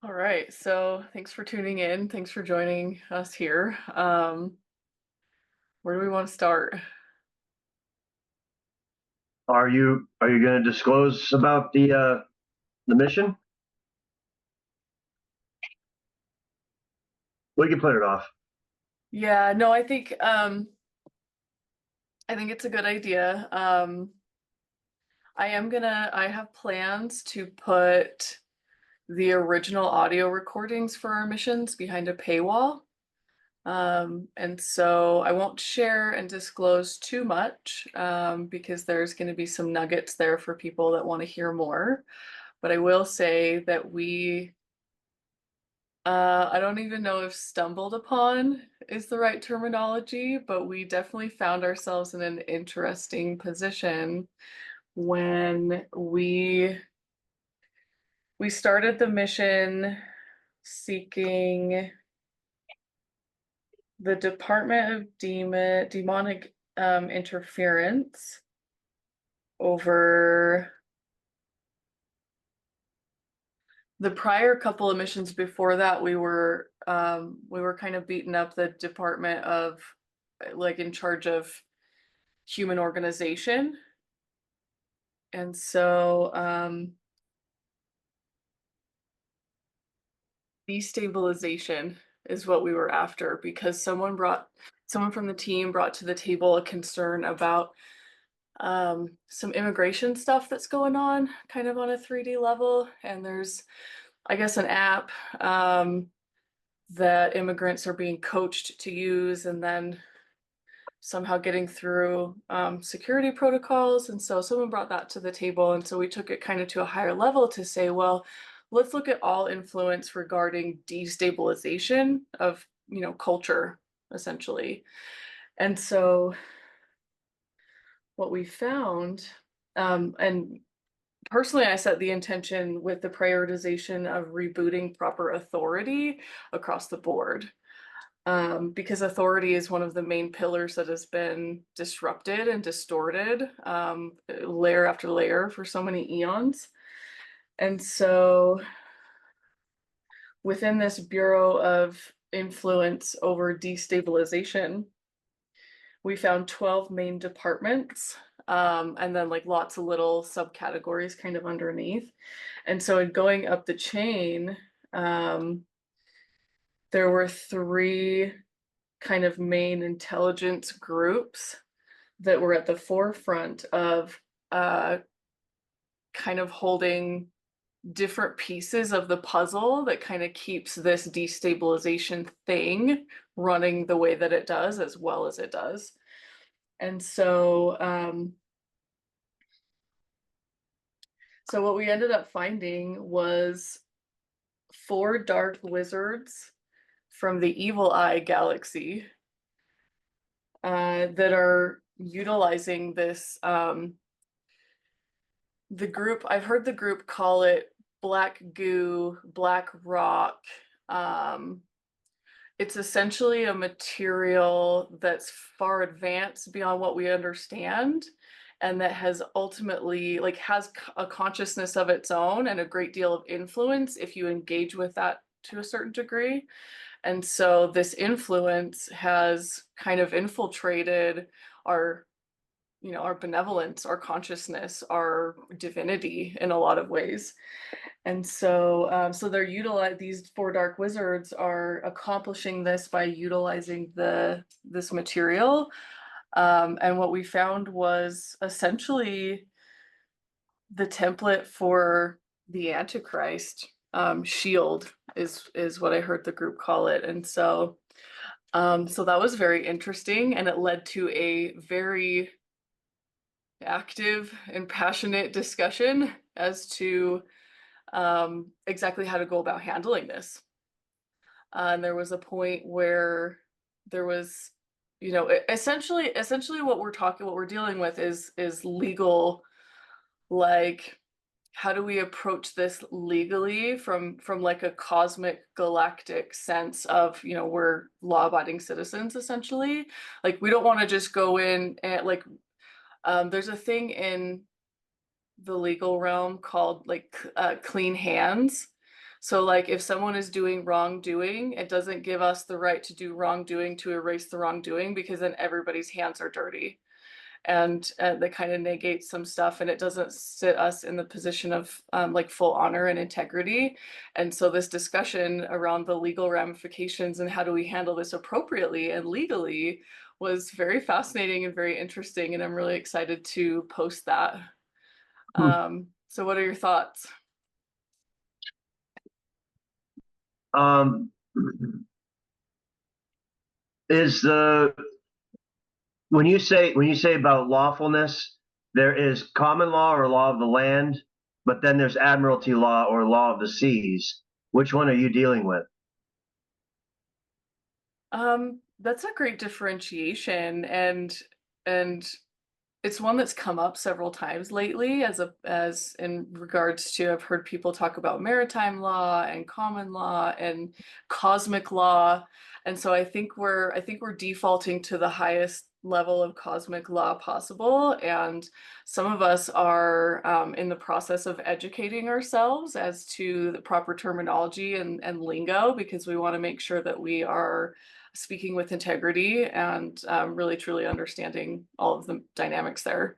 All right, so thanks for tuning in. Thanks for joining us here. Where do we want to start? Are you going to disclose about the mission? We can put it off. Yeah, no, I think it's a good idea. I have plans to put the original audio recordings for our missions behind a paywall. And so I won't share and disclose too much because there's going to be some nuggets there for people that want to hear more. But I will say that I don't even know if stumbled upon is the right terminology, but we definitely found ourselves in an interesting position when we started the mission seeking the Department of Demonic Interference over the prior couple of missions before that. We were kind of beating up the Department of, like, in charge of human organization. And so destabilization is what we were after because someone from the team brought to the table a concern about some immigration stuff that's going on kind of on a 3D level. And there's, I guess, an app that immigrants are being coached to use and then somehow getting through security protocols. And so someone brought that to the table. And so we took it kind of to a higher level to say, well, let's look at all influence regarding destabilization of, culture, essentially. And so what we found, and personally, I set the intention with the prioritization of rebooting proper authority across the board. Because authority is one of the main pillars that has been disrupted and distorted, layer after layer for so many eons. And so within this Bureau of Influence over Destabilization, we found 12 main departments, and then like lots of little subcategories kind of underneath. And so in going up the chain, there were three kind of main intelligence groups that were at the forefront of uh, kind of holding different pieces of the puzzle that kind of keeps this destabilization thing running the way that it does as well as it does. And so what we ended up finding was four dark wizards from the Evil Eye galaxy that are utilizing this. The group, I've heard the group call it black goo, black rock. Um, it's essentially a material that's far advanced beyond what we understand and that has ultimately, like, has a consciousness of its own and a great deal of influence if you engage with that to a certain degree. And so this influence has kind of infiltrated our, our benevolence, our consciousness, our divinity in a lot of ways. And so they're utilize these four dark wizards are accomplishing this by utilizing this material. And what we found was essentially the template for the Antichrist shield is what I heard the group call it. And so that was very interesting, and it led to a very active and passionate discussion as to exactly how to go about handling this. And there was a point where there was, essentially what we're dealing with is legal, like, how do we approach this legally from like a cosmic galactic sense of, we're law-abiding citizens essentially. Like, we don't want to just go in and, like, there's a thing in the legal realm called, like, clean hands. So like if someone is doing wrongdoing, it doesn't give us the right to do wrongdoing to erase the wrongdoing, because then everybody's hands are dirty. And that kind of negates some stuff, and it doesn't sit us in the position of like full honor and integrity. And so this discussion around the legal ramifications and how do we handle this appropriately and legally was very fascinating and very interesting, and I'm really excited to post that. So what are your thoughts? Um, is the when you say about lawfulness, there is common law or law of the land, but then there's admiralty law or law of the seas. Which one are you dealing with? That's a great differentiation, and it's one that's come up several times lately as in regards to, I've heard people talk about maritime law and common law and cosmic law. And so I think we're defaulting to the highest level of cosmic law possible. And some of us are in the process of educating ourselves as to the proper terminology and lingo, because we want to make sure that we are speaking with integrity and really truly understanding all of the dynamics there.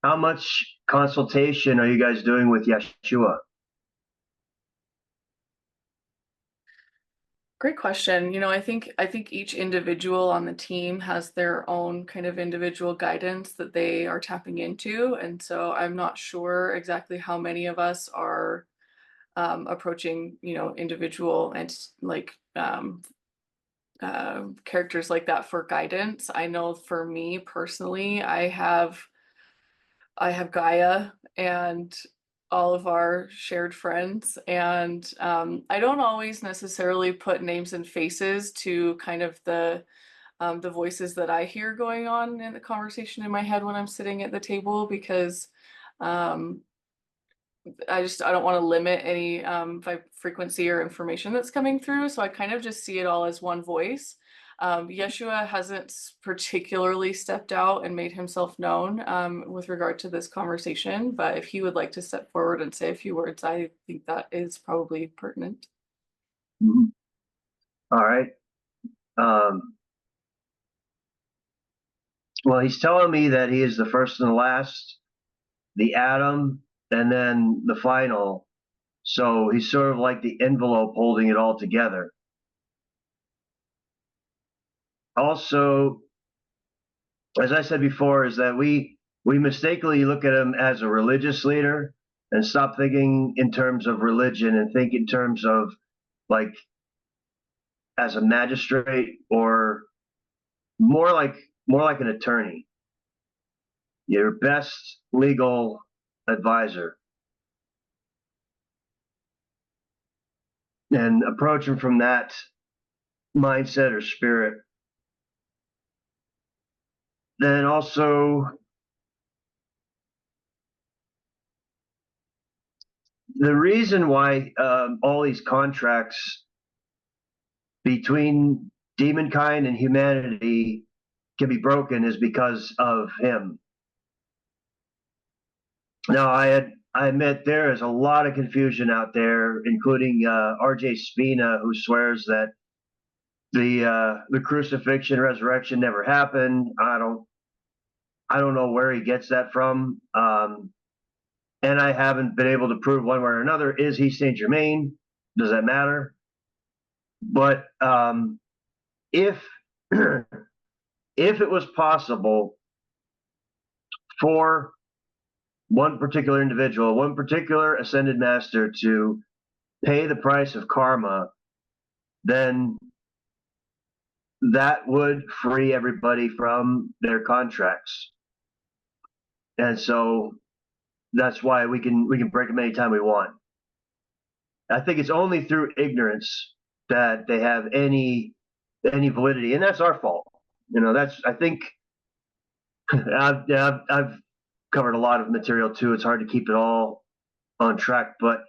How much consultation are you guys doing with Yeshua? Great question. I think each individual on the team has their own kind of individual guidance that they are tapping into, and so I'm not sure exactly how many of us are approaching, individual and like characters like that for guidance. I know for me personally, I have Gaia and all of our shared friends, and I don't always necessarily put names and faces to kind of the voices that I hear going on in the conversation in my head when I'm sitting at the table, because um, I don't want to limit any frequency or information that's coming through. So I kind of just see it all as one voice. Yeshua hasn't particularly stepped out and made himself known with regard to this conversation, but if he would like to step forward and say a few words, I think that is probably pertinent. Mhm. All right. Um, well, he's telling me that he is the first and the last, the atom, and then the final. So he's sort of like the envelope holding it all together. Also, as I said before, is that we mistakenly look at him as a religious leader and stop thinking in terms of religion and think in terms of like as a magistrate or more like more like an attorney, your best legal advisor, and approach him from that mindset or spirit. Then also the reason why all these contracts between demonkind and humanity can be broken is because of him. Now, I admit there is a lot of confusion out there, including R.J. Spina, who swears that the crucifixion resurrection never happened. I don't know where he gets that from, and I haven't been able to prove one way or another. Is he Saint Germain? Does that matter? But if if it was possible for one particular individual, one particular ascended master to pay the price of karma, then that would free everybody from their contracts. And so that's why we can break them anytime we want. I think it's only through ignorance that they have any validity, and that's our fault. That's I think I've covered a lot of material too. It's hard to keep it all on track, but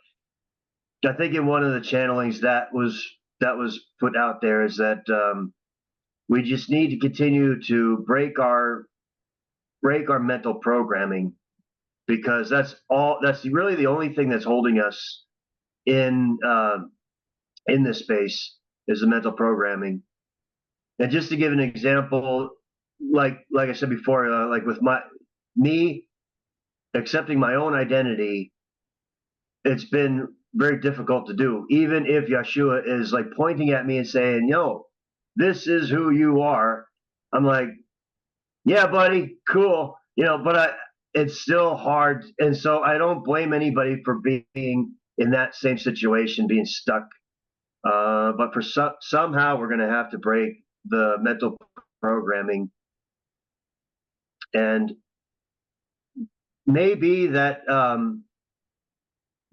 I think in one of the channelings that was put out there is that we just need to continue to break our mental programming, because that's really the only thing that's holding us in this space is the mental programming. And just to give an example, like I said before, like with me accepting my own identity, it's been very difficult to do. Even if Jeshua is like pointing at me and saying, "Yo, this is who you are," I'm like, "Yeah, buddy, cool," But it's still hard, and so I don't blame anybody for being in that same situation, being stuck. But for somehow we're going to have to break the mental programming, and maybe that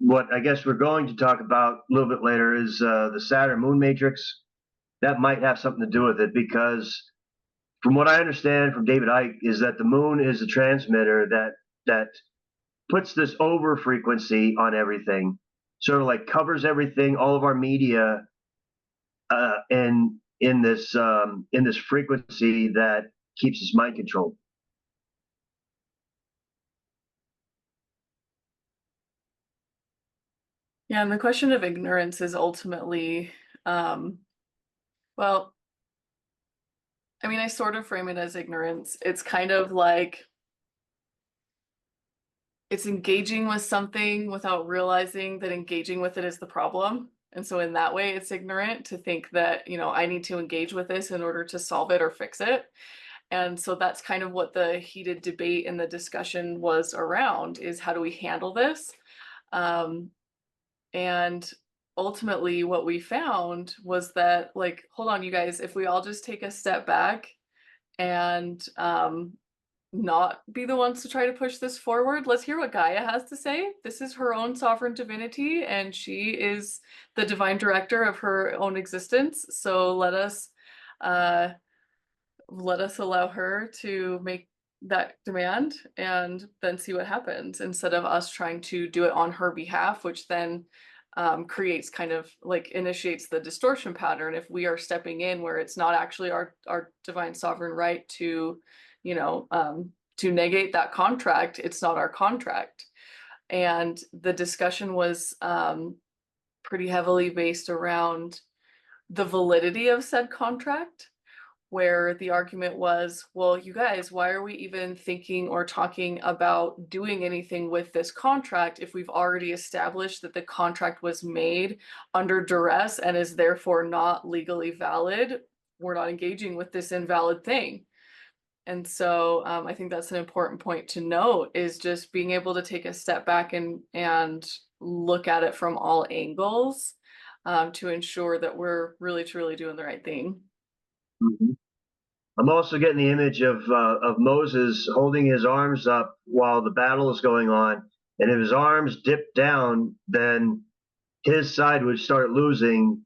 what I guess we're going to talk about a little bit later is the Saturn Moon matrix. That might have something to do with it because, from what I understand from David Icke, is that the moon is a transmitter that puts this over frequency on everything, sort of like covers everything, all of our media, and in this frequency that keeps us mind controlled. Yeah, and the question of ignorance is ultimately, well, I mean, I sort of frame it as ignorance. It's kind of like it's engaging with something without realizing that engaging with it is the problem. And so in that way, it's ignorant to think that, I need to engage with this in order to solve it or fix it. And so that's kind of what the heated debate and the discussion was around, is how do we handle this? And ultimately what we found was that, like, hold on, you guys, if we all just take a step back and not be the ones to try to push this forward. Let's hear what Gaia has to say. This is her own sovereign divinity, and she is the divine director of her own existence. So let us allow her to make that demand and then see what happens, instead of us trying to do it on her behalf, which then creates kind of like initiates the distortion pattern if we are stepping in where it's not actually our divine sovereign right to, to negate that contract. It's not our contract. And the discussion was pretty heavily based around the validity of said contract, where the argument was, well, you guys, why are we even thinking or talking about doing anything with this contract if we've already established that the contract was made under duress and is therefore not legally valid? We're not engaging with this invalid thing. And so I think that's an important point to note, is just being able to take a step back and look at it from all angles to ensure that we're really truly doing the right thing. Mm-hmm. I'm also getting the image of Moses holding his arms up while the battle is going on, and if his arms dip down, then his side would start losing,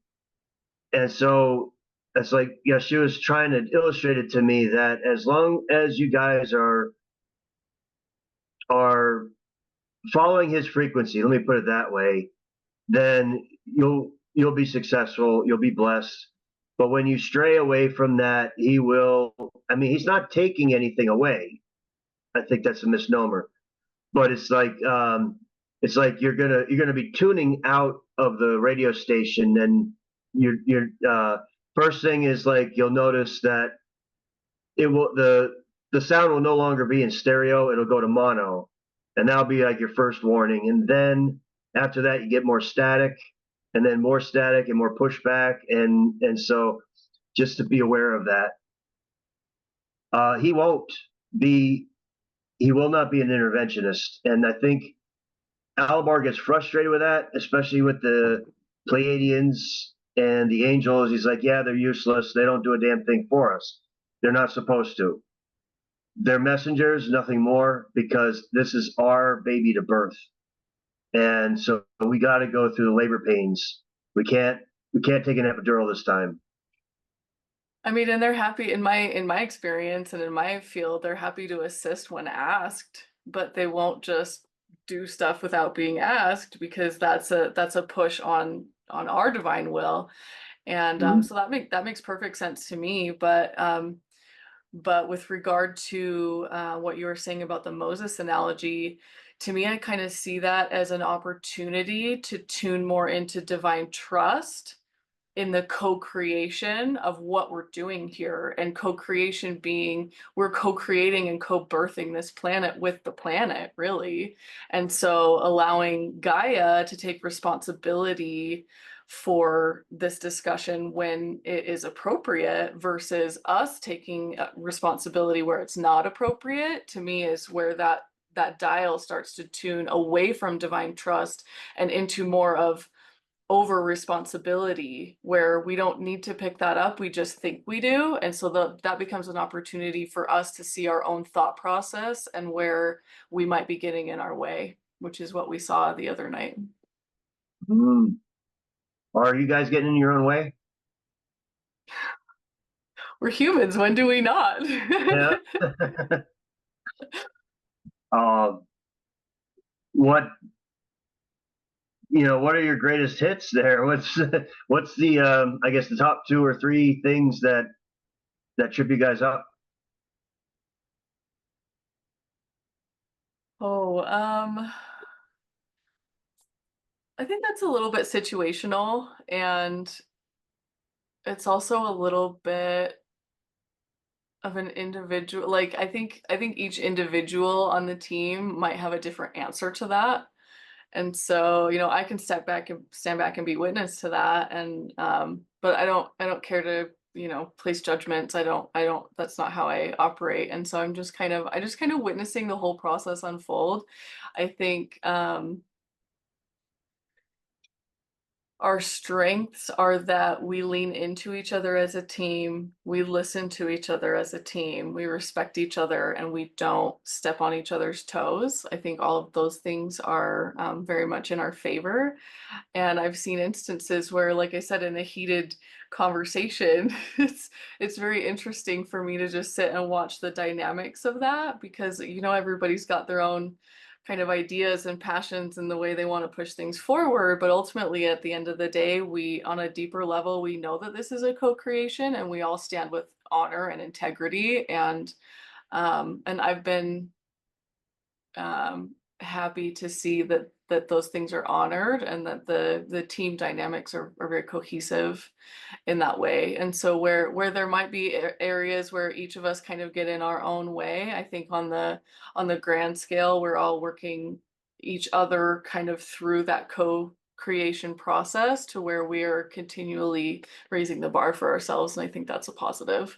and so it's like Yeshua's trying to illustrate it to me that as long as you guys are following his frequency, let me put it that way, then you'll be successful, you'll be blessed. But when you stray away from that, he will. I mean, he's not taking anything away. I think that's a misnomer. But it's like you're gonna be tuning out of the radio station, and you're first thing is like you'll notice that it will the sound will no longer be in stereo. It'll go to mono, and that'll be like your first warning. And then after that, you get more static, and then more static and more pushback, and so just to be aware of that. He won't be. He will not be an interventionist, and I think Alobar gets frustrated with that, especially with the Pleiadians and the angels. He's like, yeah, they're useless. They don't do a damn thing for us. They're not supposed to. They're messengers, nothing more, because this is our baby to birth. And so we got to go through the labor pains. We can't take an epidural this time. I mean, and they're happy, in my experience and in my field, they're happy to assist when asked, but they won't just do stuff without being asked, because that's a push on our divine will. And Mm-hmm. so that makes perfect sense to me. But with regard to what you were saying about the Moses analogy, to me, I kind of see that as an opportunity to tune more into divine trust in the co-creation of what we're doing here, and co-creation being we're co-creating and co-birthing this planet with the planet, really. And so allowing Gaia to take responsibility for this discussion when it is appropriate versus us taking responsibility where it's not appropriate, to me is where that dial starts to tune away from divine trust and into more of over responsibility, where we don't need to pick that up, we just think we do. And so that becomes an opportunity for us to see our own thought process and where we might be getting in our way, which is what we saw the other night. Mm. Are you guys getting in your own way? We're humans, when do we not? Yeah. um, what what are your greatest hits there? What's the I guess the top 2 or 3 things that trip you guys up? Oh, I think that's a little bit situational, and it's also a little bit of an individual, like I think each individual on the team might have a different answer to that. And so, I can stand back and be witness to that. And but I don't care to, place judgments. I don't that's not how I operate. And so I just kind of witnessing the whole process unfold. I think our strengths are that we lean into each other as a team, we listen to each other as a team, we respect each other, and we don't step on each other's toes. I think all of those things are very much in our favor. And I've seen instances where, like I said, in a heated conversation, it's very interesting for me to just sit and watch the dynamics of that, because everybody's got their own kind of ideas and passions and the way they want to push things forward. But ultimately, at the end of the day, we, on a deeper level, we know that this is a co-creation, and we all stand with honor and integrity. And I've been happy to see that those things are honored, and that the team dynamics are very cohesive in that way. And so where there might be areas where each of us kind of get in our own way, I think on the grand scale, we're all working each other kind of through that co-creation process to where we are continually raising the bar for ourselves. And I think that's a positive.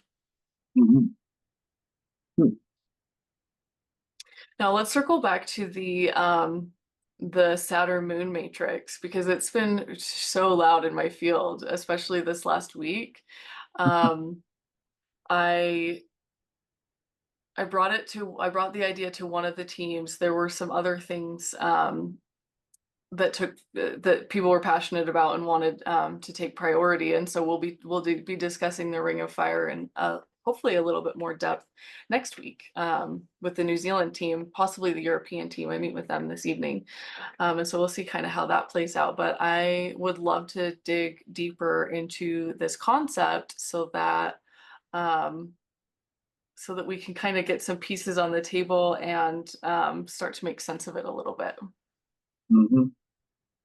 Mm-hmm. Now let's circle back to the Saturn Moon matrix, because it's been so loud in my field, especially this last week. Um, I I brought the idea to one of the teams. There were some other things that people were passionate about and wanted to take priority, and so we'll be discussing the Ring of Fire and hopefully a little bit more depth next week with the New Zealand team, possibly the European team. I meet with them this evening. And so we'll see kind of how that plays out. But I would love to dig deeper into this concept um, so that we can kind of get some pieces on the table and start to make sense of it a little bit. Mm-hmm.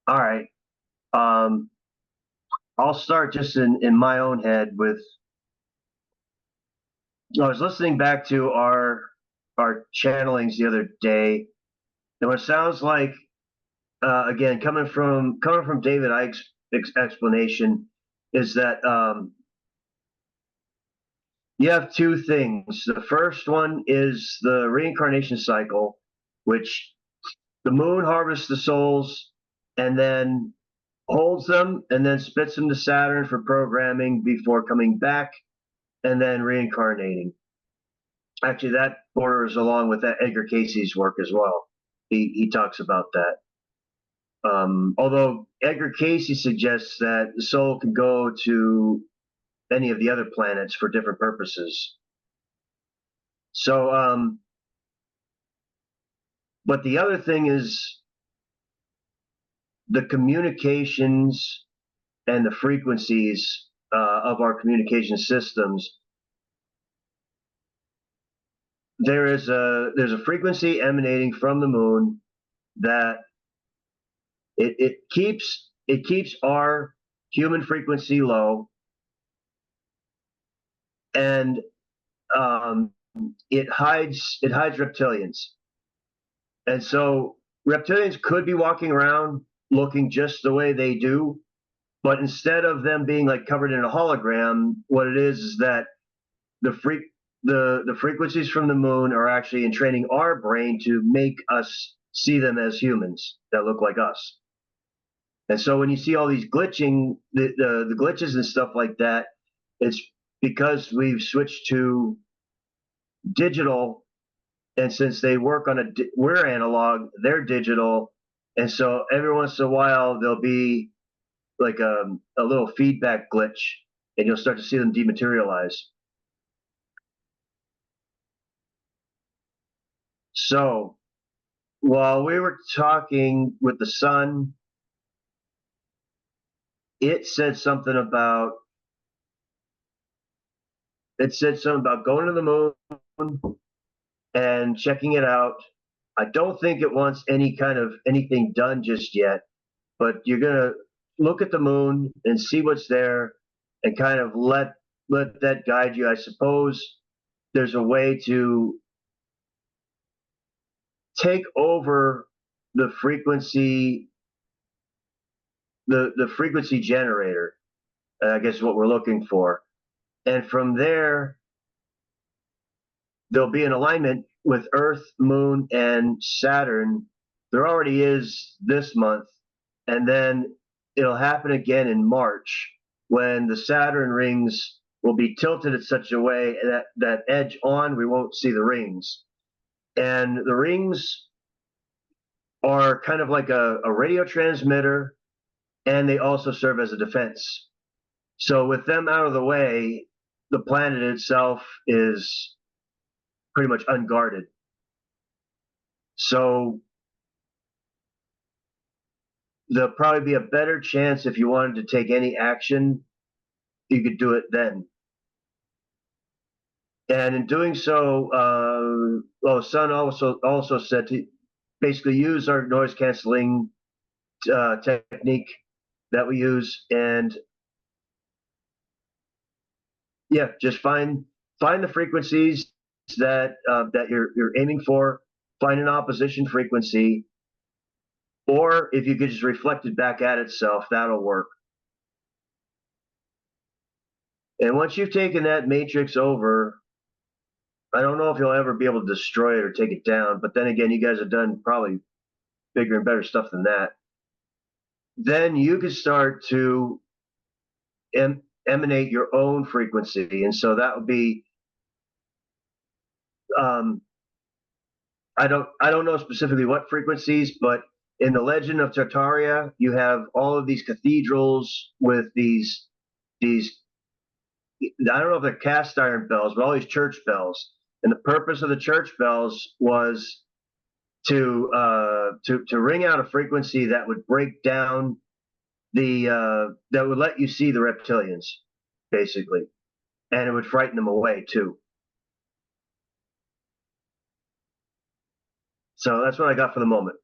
All right. Um, I'll start just in my own head with. I was listening back to our channelings the other day, and what sounds like, again, coming from David Icke's explanation, is that you have 2 things. The first one is the reincarnation cycle, which the moon harvests the souls and then holds them and then spits them to Saturn for programming before coming back and then reincarnating. Actually, that borders along with that Edgar Casey's work as well. He talks about that. Although Edgar Casey suggests that the soul can go to any of the other planets for different purposes. So, but the other thing is the communications and the frequencies of our communication systems. There's a frequency emanating from the moon that it keeps our human frequency low, and it hides reptilians. And so reptilians could be walking around looking just the way they do, but instead of them being like covered in a hologram, what it is that the freak the frequencies from the moon are actually entraining our brain to make us see them as humans that look like us. And so when you see all these the glitches and stuff like that, it's because we've switched to digital. And since they work on we're analog, they're digital. And so every once in a while, there'll be like a little feedback glitch, and you'll start to see them dematerialize. So while we were talking with the sun, it said something about going to the moon and checking it out. I don't think it wants any kind of anything done just yet, but you're gonna look at the moon and see what's there, and kind of let that guide you. I suppose there's a way to take over the frequency, the frequency generator. I guess is what we're looking for, and from there there'll be an alignment with Earth, Moon, and Saturn. There already is this month, and then it'll happen again in March when the Saturn rings will be tilted in such a way that edge on, we won't see the rings. And the rings are kind of like a radio transmitter, and they also serve as a defense. So with them out of the way, the planet itself is pretty much unguarded. So there'll probably be a better chance if you wanted to take any action, you could do it then. And in doing so, Sun also said to basically use our noise canceling technique that we use, and yeah, just find the frequencies that you're aiming for. Find an opposition frequency, or if you could just reflect it back at itself, that'll work. And once you've taken that matrix over, I don't know if you'll ever be able to destroy it or take it down, but then again, you guys have done probably bigger and better stuff than that. Then you can start to emanate your own frequency. And so that would be, I don't know specifically what frequencies, but in the Legend of Tartaria, you have all of these cathedrals with these I don't know if they're cast iron bells, but all these church bells. And the purpose of the church bells was to ring out a frequency that would break down that would let you see the reptilians, basically, and it would frighten them away too. So that's what I got for the moment.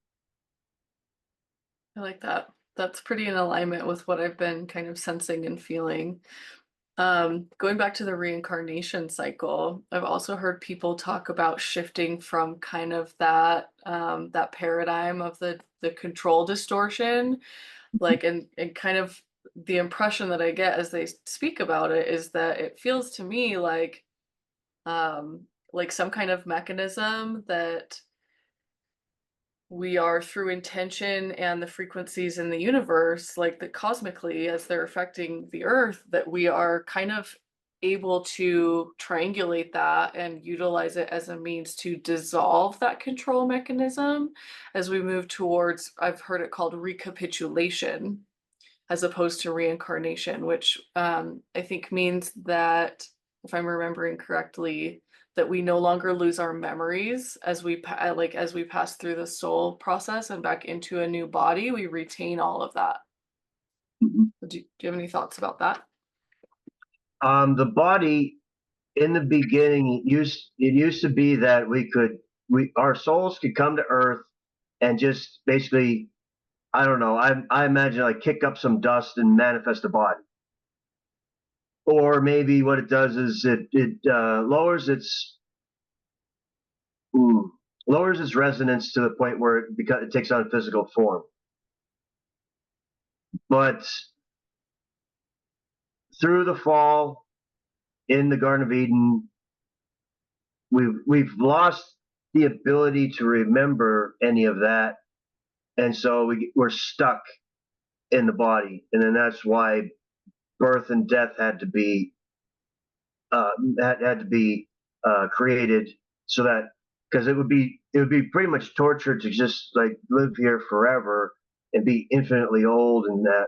I like that. That's pretty in alignment with what I've been kind of sensing and feeling. Going back to the reincarnation cycle, I've also heard people talk about shifting from kind of that paradigm of the control distortion, like and kind of the impression that I get as they speak about it is that it feels to me like some kind of mechanism that we are through intention and the frequencies in the universe, like the cosmically as they're affecting the earth, that we are kind of able to triangulate that and utilize it as a means to dissolve that control mechanism as we move towards, I've heard it called recapitulation as opposed to reincarnation, which I think means that, if I'm remembering correctly, that we no longer lose our memories as we pass through the soul process and back into a new body. We retain all of that. Do you have any thoughts about that? The body in the beginning it used to be that our souls could come to Earth and just basically, I don't know, I imagine like kick up some dust and manifest a body. Or maybe what it does is it mm, lowers its resonance to the point where it takes on physical form. But through the fall in the Garden of Eden, we've lost the ability to remember any of that, and so we're stuck in the body, and then that's why birth and death had to be uh, had to be created, so that because it would be pretty much torture to just like live here forever and be infinitely old, and that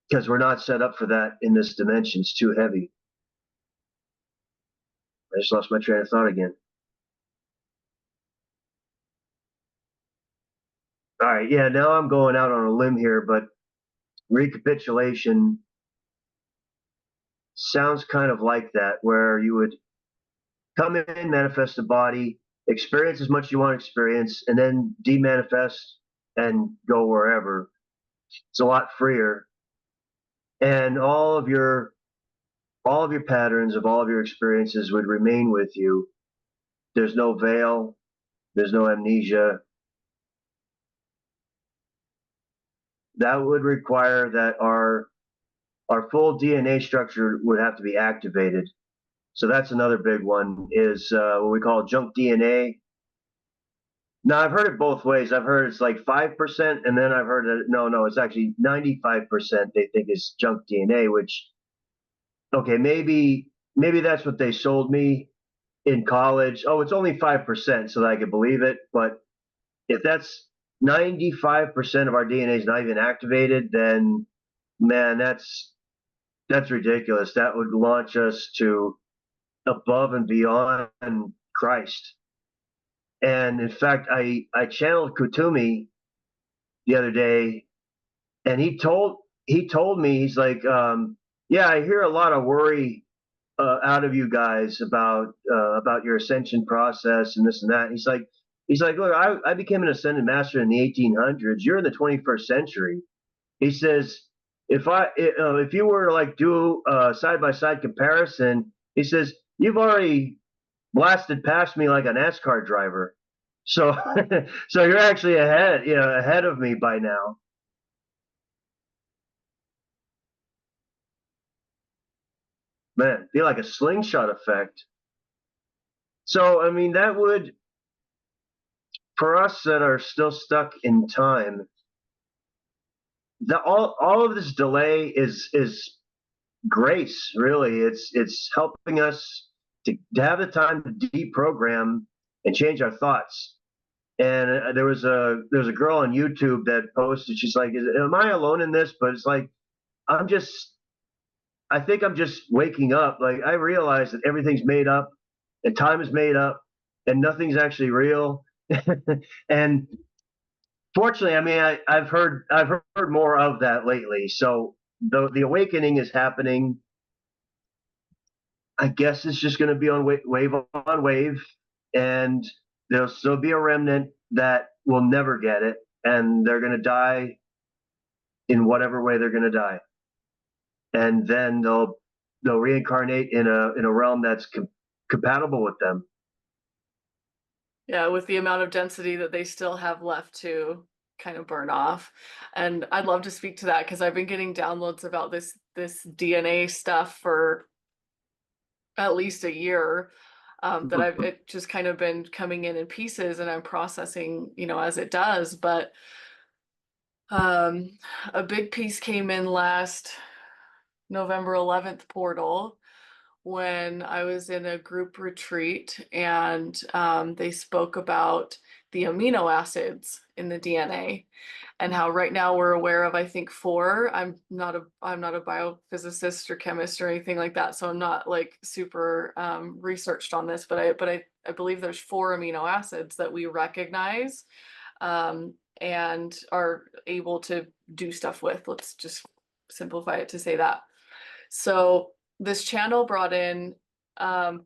because we're not set up for that in this dimension. It's too heavy. I just lost my train of thought again. All right, yeah, now I'm going out on a limb here, but recapitulation sounds kind of like that, where you would come in, manifest a body, experience as much as you want to experience, and then demanifest and go wherever. It's a lot freer, and all of your patterns of all of your experiences would remain with you. There's no veil, there's no amnesia. That would require that our full DNA structure would have to be activated. So that's another big one, is what we call junk DNA. Now I've heard it both ways. I've heard it's like 5%, and then I've heard that no, it's actually 95% they think is junk DNA, which okay, maybe that's what they sold me in college. Oh, it's only 5%, so that I could believe it. But if that's 95% of our DNA is not even activated, then man, that's ridiculous. That would launch us to above and beyond Christ. And in fact, I channeled Kutumi the other day, and he told me, he's like, yeah, I hear a lot of worry out of you guys about your ascension process and this and that. And he's like, look, I became an ascended master in the 1800s. You're in the 21st century. He says, if you were to like do a side by side comparison, he says you've already blasted past me like a NASCAR driver. So so you're actually ahead of me by now. Man, be like a slingshot effect. So I mean that would, for us that are still stuck in time, all of this delay is grace, really. It's helping us to have the time to deprogram and change our thoughts. And there was a girl on YouTube that posted. She's like, "Am I alone in this?" But it's like I'm just. I think I'm just waking up. Like I realize that everything's made up, and time is made up, and nothing's actually real. And fortunately, I mean, I've heard more of that lately. So the awakening is happening. I guess it's just going to be on wave on wave, and there'll still be a remnant that will never get it, and they're going to die in whatever way they're going to die, and then they'll reincarnate in a realm that's compatible with them. Yeah, with the amount of density that they still have left to kind of burn off. And I'd love to speak to that because I've been getting downloads about this DNA stuff for at least a year. That it just kind of been coming in pieces, and I'm processing, as it does. But a big piece came in last November 11th portal when I was in a group retreat, and they spoke about the amino acids in the DNA and how right now we're aware of, I think, four. I'm not a biophysicist or chemist or anything like that, so I'm not like super researched on this, but I believe there's four amino acids that we recognize and are able to do stuff with. Let's just simplify it to say that. So this channel brought in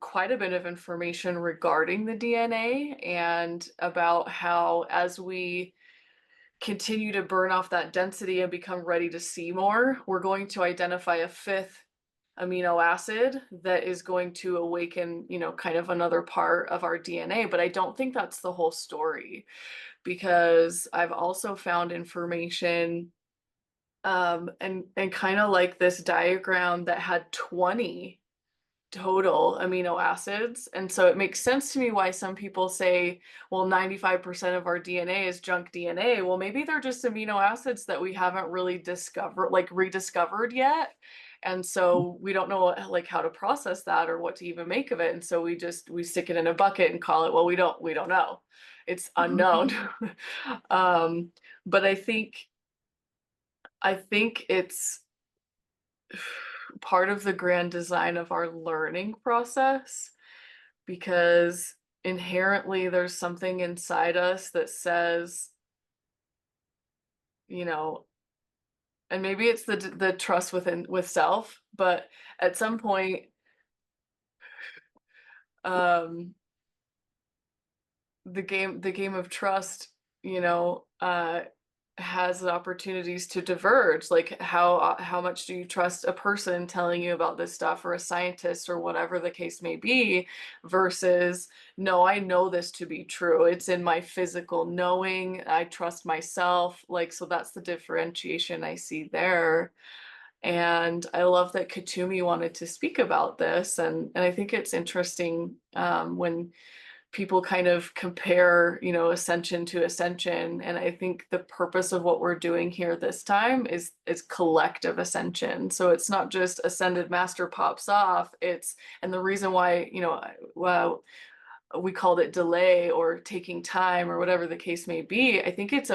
quite a bit of information regarding the DNA and about how as we continue to burn off that density and become ready to see more, we're going to identify a fifth amino acid that is going to awaken, kind of another part of our DNA. But I don't think that's the whole story, because I've also found information and kind of like this diagram that had 20 total amino acids. And so it makes sense to me why some people say, well, 95% of our DNA is junk DNA. Well, maybe they're just amino acids that we haven't really discovered, like rediscovered yet. And so we don't know like how to process that or what to even make of it. And so we stick it in a bucket and call it, well, we don't know. It's unknown. um, but I think it's part of the grand design of our learning process, because inherently there's something inside us that says, you know, and maybe it's the trust with self, but at some point, um, the game of trust, has opportunities to diverge. Like how much do you trust a person telling you about this stuff, or a scientist, or whatever the case may be, versus, no, I know this to be true, it's in my physical knowing, I trust myself. Like, so that's the differentiation I see there. And I love that Katumi wanted to speak about this, and I think it's interesting, when people kind of compare, ascension to ascension. And I think the purpose of what we're doing here this time is collective ascension. So it's not just ascended master pops off. And the reason why, well, we called it delay or taking time or whatever the case may be. I think it's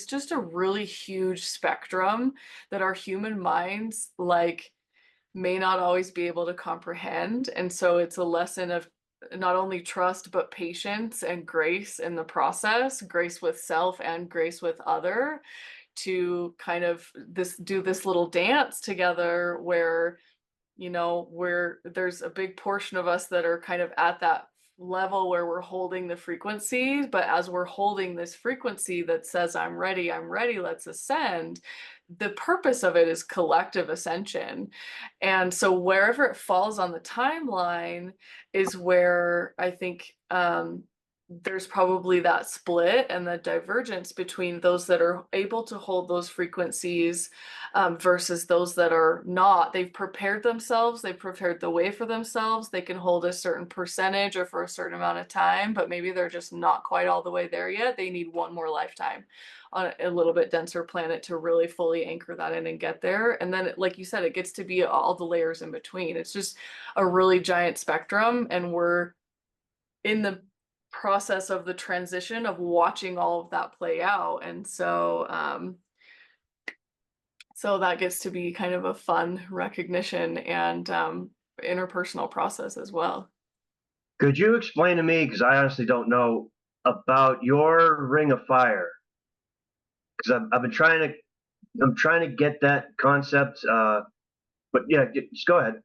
just a really huge spectrum that our human minds like may not always be able to comprehend. And so it's a lesson of not only trust, but patience and grace in the process, grace with self and grace with other, to kind of do this little dance together where, where there's a big portion of us that are kind of at that level where we're holding the frequency. But as we're holding this frequency that says, I'm ready, let's ascend, the purpose of it is collective ascension. And so wherever it falls on the timeline is where I think, there's probably that split and the divergence between those that are able to hold those frequencies, versus those that are not. They've prepared themselves, they've prepared the way for themselves, they can hold a certain percentage or for a certain amount of time, but maybe they're just not quite all the way there yet. They need one more lifetime on a little bit denser planet to really fully anchor that in and get there. And then, like you said, it gets to be all the layers in between. It's just a really giant spectrum, and we're in the process of the transition of watching all of that play out. And so that gets to be kind of a fun recognition and, interpersonal process as well. Could you explain to me, because I honestly don't know, about your ring of fire? Because I'm trying to get that concept. But yeah, just go ahead.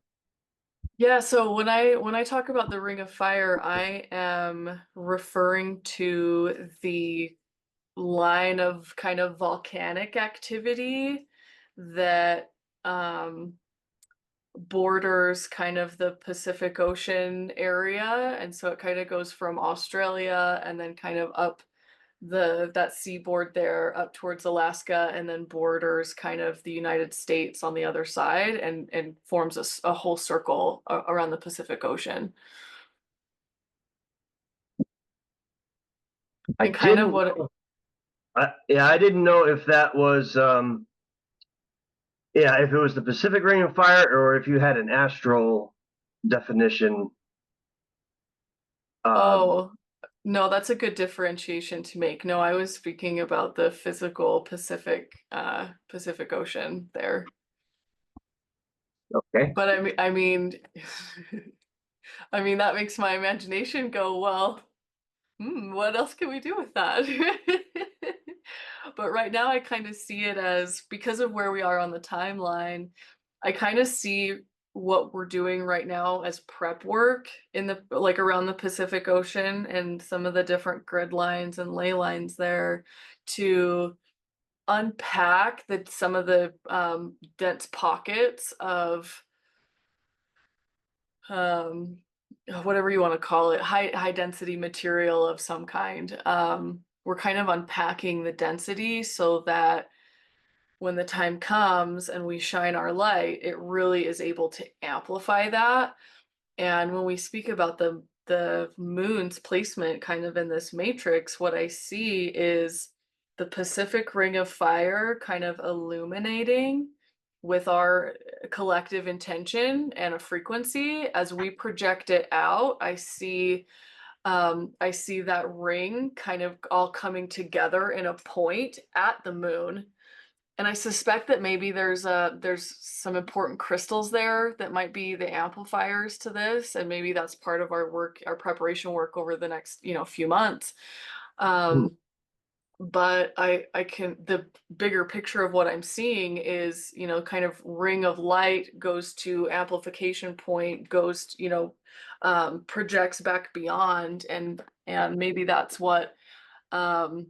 Yeah, so when I talk about the Ring of Fire, I am referring to the line of kind of volcanic activity that, borders kind of the Pacific Ocean area. And so it kind of goes from Australia and then kind of up that seaboard there up towards Alaska, and then borders kind of the United States on the other side, and forms a whole circle around the Pacific Ocean. I And kind of didn't. what Yeah, I didn't know if that was. Yeah, if it was the Pacific Ring of Fire, or if you had an astral definition. Um, Oh, no, that's a good differentiation to make. No, I was speaking about the physical Pacific Ocean there. okay. But I mean, I mean that makes my imagination go, well, what else can we do with that? But right now I kind of see it as, because of where we are on the timeline, I kind of see what we're doing right now as prep work in the like around the Pacific Ocean and some of the different grid lines and ley lines there to unpack some of the dense pockets of um, whatever you want to call it, high density material of some kind. We're kind of unpacking the density so that when the time comes and we shine our light, it really is able to amplify that. And when we speak about the moon's placement kind of in this matrix, what I see is the Pacific Ring of Fire kind of illuminating with our collective intention and a frequency. As we project it out, I see that ring kind of all coming together in a point at the moon. And I suspect that maybe there's some important crystals there that might be the amplifiers to this, and maybe that's part of our work, our preparation work over the next, few months. Hmm. But I can the bigger picture of what I'm seeing is, kind of ring of light goes to amplification point, goes, projects back beyond, and maybe that's what um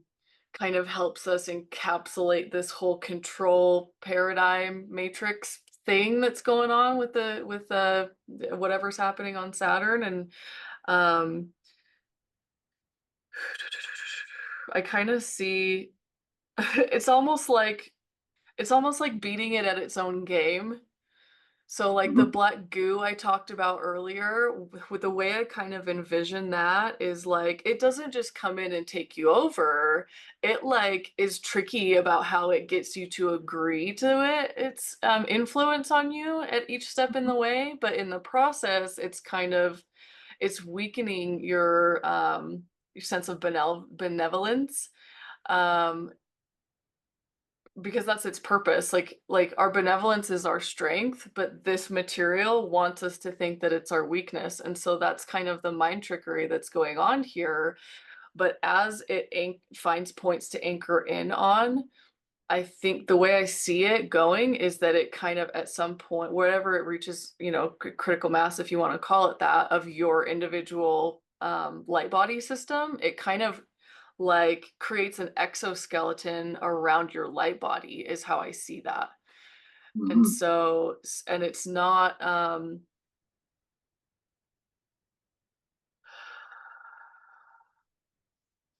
kind of helps us encapsulate this whole control paradigm matrix thing that's going on with the whatever's happening on Saturn. And um I kind of see it's almost like beating it at its own game. So like the Mhm. black goo I talked about earlier, with the way I kind of envision that is like it doesn't just come in and take you over. It like is tricky about how it gets you to agree to its influence on you at each step in the way, but in the process, it's weakening your sense of benevolence. Um, because that's its purpose. Like our benevolence is our strength, but this material wants us to think that it's our weakness. And so that's kind of the mind trickery that's going on here. But as it finds points to anchor in on, I think the way I see it going is that it kind of at some point, wherever it reaches, critical mass, if you want to call it that, of your individual light body system, it kind of like creates an exoskeleton around your light body is how I see that. And Mhm. so, and it's not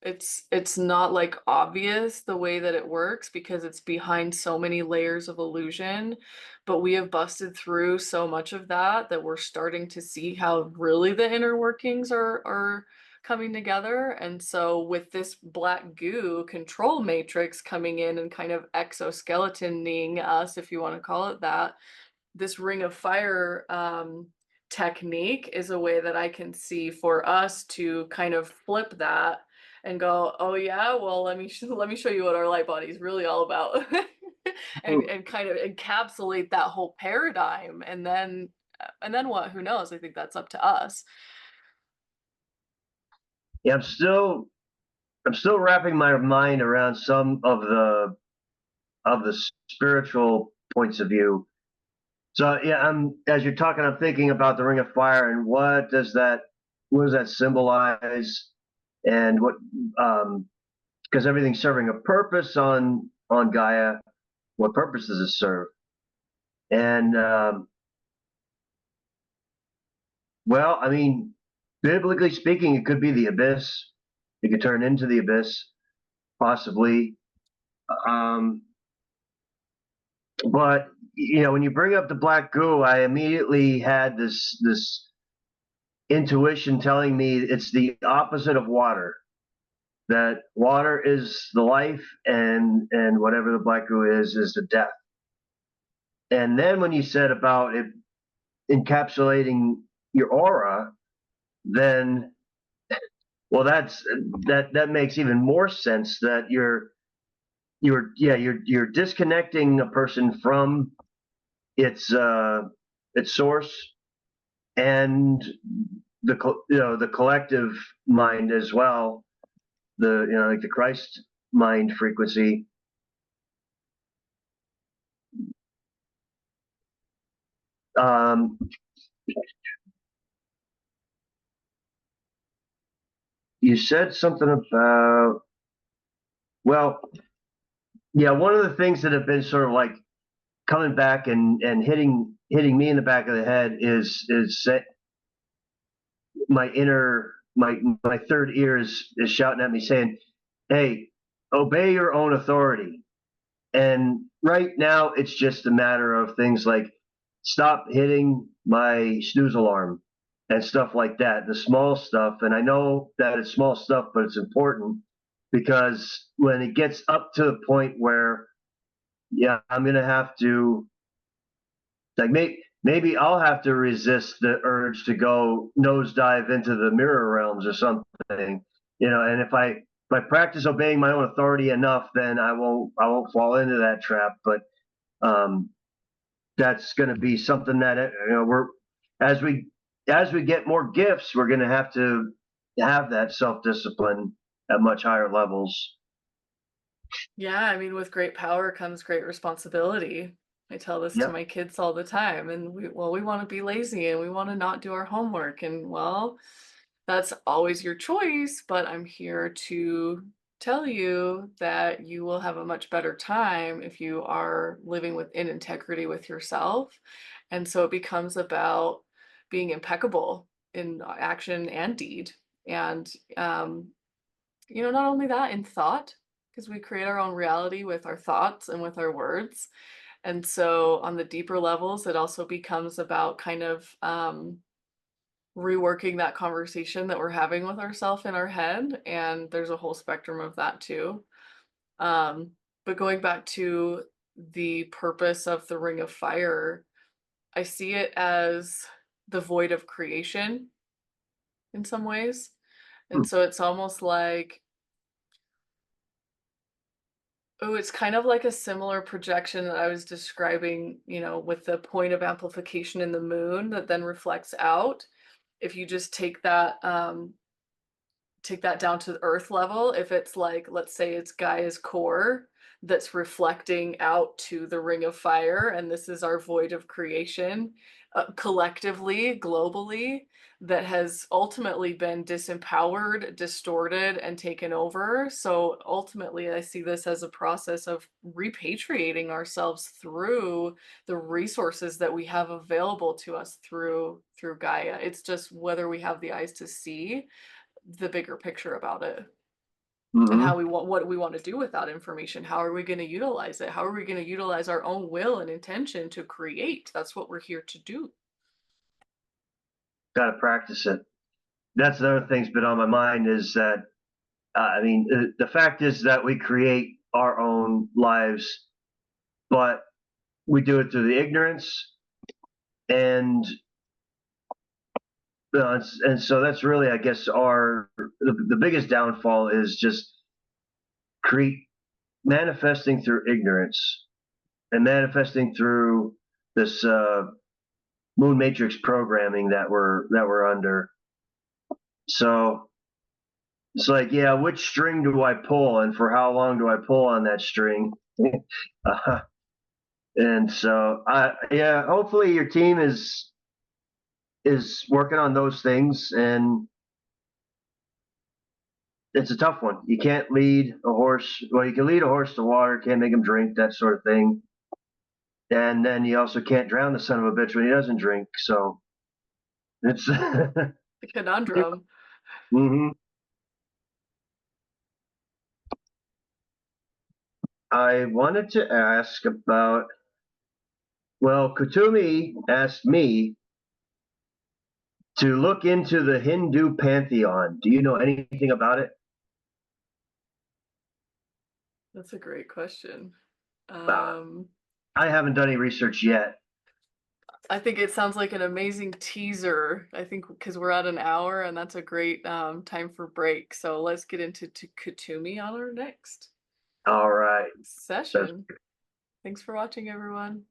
it's not like obvious the way that it works because it's behind so many layers of illusion, but we have busted through so much of that that we're starting to see how really the inner workings are coming together. And so with this black goo control matrix coming in and kind of exoskeletoning us, if you want to call it that, this ring of fire technique is a way that I can see for us to kind of flip that and go, oh yeah, well let me show you what our light body is really all about, and kind of encapsulate that whole paradigm, and then what? Who knows? I think that's up to us. Yeah, I'm still wrapping my mind around some of the spiritual points of view. So yeah, as you're talking, I'm thinking about the Ring of Fire and what does that symbolize, and what because everything's serving a purpose on Gaia. What purpose does it serve? And well, I mean, biblically speaking, it could be the abyss. It could turn into the abyss, possibly. Um, but when you bring up the black goo, I immediately had this intuition telling me it's the opposite of water. That water is the life, and whatever the black goo is the death. And then when you said about it encapsulating your aura, then well, that makes even more sense. That you're disconnecting a person from its source, and the collective mind as well, like the Christ mind frequency. Um, you said something about, well, yeah, one of the things that have been sort of like coming back and hitting me in the back of the head is my inner my third ear is shouting at me saying, "Hey, obey your own authority." And right now, it's just a matter of things like stop hitting my snooze alarm and stuff like that, the small stuff. And I know that it's small stuff, but it's important because when it gets up to the point where, yeah, I'm going to have to, like, maybe I'll have to resist the urge to go nosedive into the mirror realms or something, and if I practice obeying my own authority enough, then I won't fall into that trap. But um, that's going to be something that we're as we as we get more gifts, we're going to have that self discipline at much higher levels. Yeah, I mean, with great power comes great responsibility. I tell this to Yep. my kids all the time, and we want to be lazy and we want to not do our homework, and well, that's always your choice, but I'm here to tell you that you will have a much better time if you are living in integrity with yourself. And so it becomes about being impeccable in action and deed. And not only that, in thought, because we create our own reality with our thoughts and with our words. And so on the deeper levels, it also becomes about kind of reworking that conversation that we're having with ourselves in our head. And there's a whole spectrum of that too. Um, but going back to the purpose of the Ring of Fire, I see it as the void of creation in some ways. And Hmm. so it's almost like, oh, it's kind of like a similar projection that I was describing, with the point of amplification in the moon that then reflects out. If you just take that down to the earth level, if it's like, let's say it's Gaia's core that's reflecting out to the Ring of Fire, and this is our void of creation, collectively, globally, that has ultimately been disempowered, distorted, and taken over. So ultimately, I see this as a process of repatriating ourselves through the resources that we have available to us through Gaia. It's just whether we have the eyes to see the bigger picture about it and Mm-hmm. how we want what we want to do with that information. How are we going to utilize it? How are we going to utilize our own will and intention to create? That's what we're here to do. Got to practice it. That's another thing's been on my mind is that I mean the fact is that we create our own lives, but we do it through the ignorance and and so that's really, I guess, the biggest downfall is just create manifesting through ignorance and manifesting through this moon matrix programming that we're under. So it's like, yeah, which string do I pull, and for how long do I pull on that string? uh, and so, yeah, hopefully your team is working on those things, and it's a tough one. You can't lead a horse. Well, you can lead a horse to water, can't make him drink, that sort of thing. And then you also can't drown the son of a bitch when he doesn't drink. So it's. The conundrum. hmm I wanted to ask about. Well, Kutumi asked me to look into the Hindu pantheon. Do you know anything about it? That's a great question. Uh, Um, I haven't done any research yet. I think it sounds like an amazing teaser. I think because we're at an hour and that's a great time for break. So let's get into Katumi on our next All right. That's session. Thanks for watching, everyone.